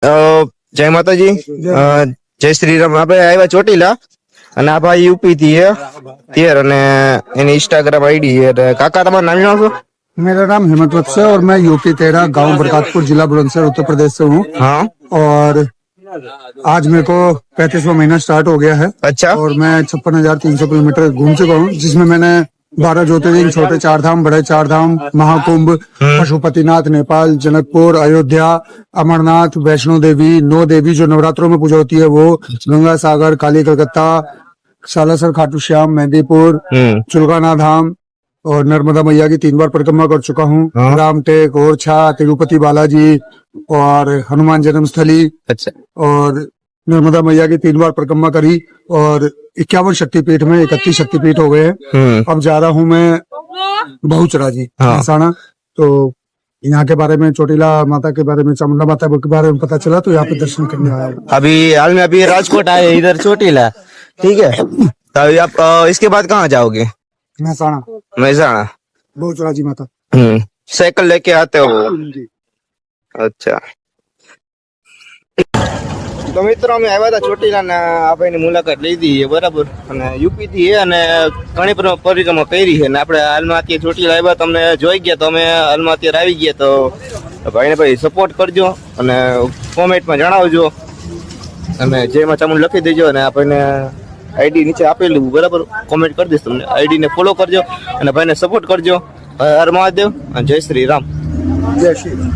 જય માતાજી. જય શ્રી રામ. આપણે આવ્યા ચોટીલા અને આ ભાઈ યુપી થી છે 13 અને એની ઇન્સ્ટાગ્રામ આઈડી છે. કાકા તમારું નામ જણાવશો? मेरा नाम हेमंत वत्स है और मैं यूपी 13 गांव बरकातपुर जिला बुलंदशहर उत्तर प्रदेश से हूँ। हाँ. और आज मेरे को 35वां महीना स्टार्ट हो गया है। अच्छा. और मैं 56,300 किलोमीटर घूम चुका हूँ, जिसमें मैंने 12 ज्योतिर्लिंग, छोटे 4 धाम, बड़े 4 धाम, महाकुंभ, पशुपतिनाथ नेपाल, जनकपुर, अयोध्या, अमरनाथ, वैष्णो देवी, 9 देवी जो नवरात्रों में पूजा होती है वो, गंगा सागर, काली कलकत्ता, सालासर, खाटू श्याम, मेहंदीपुर, चुलकाना धाम और नर्मदा मैया की 3 बार परिक्रमा कर चुका हूँ। रामटेक, ओरछा, तिरुपति बालाजी और हनुमान जन्मस्थली। अच्छा. और नर्मदा मैया की 3 बार परिक्रमा करी और 51 शक्तिपीठ में 31 शक्तिपीठ हो गए हैं। अब जा रहा हूँ मैं बहुचरा जी, महसाणा। तो यहाँ के बारे में, चोटीला माता के बारे में, चामुंडा माता के बारे में पता चला तो यहाँ पे दर्शन करने आया हूँ। अभी हाल में अभी राजकोट आए, इधर चोटीला. ठीक है. तो अभी आप इसके बाद कहाँ जाओगे? महसाणा, महसाणा. बहुचरा जी माता. साइकिल लेके आते हो? अच्छा. તો મિત્રો અમે આવ્યા હતા ચોટીલા ને આ ભાઈની મુલાકાત લીધી છે, બરાબર. અને યુપી થી છે અને ઘણી પરિક્રમા કરી છે ને આપણે હાલમાં અત્યારે ચોટીલા આવ્યા, તમને જોઈ ગયા તો અમે હાલમાં અત્યારે આવી ગયા. તો ભાઈને ભાઈ સપોર્ટ કરજો અને કોમેન્ટમાં જણાવજો અને જેમાં ચામુંડ લખી દેજો અને આપણને આઈડી નીચે આપેલું, બરાબર, કોમેન્ટ કરી દઈશ તમને. આઈડી ને ફોલો કરજો અને ભાઈને સપોર્ટ કરજો. હર મહાદેવ અને જય શ્રી રામ. जय श्री राम.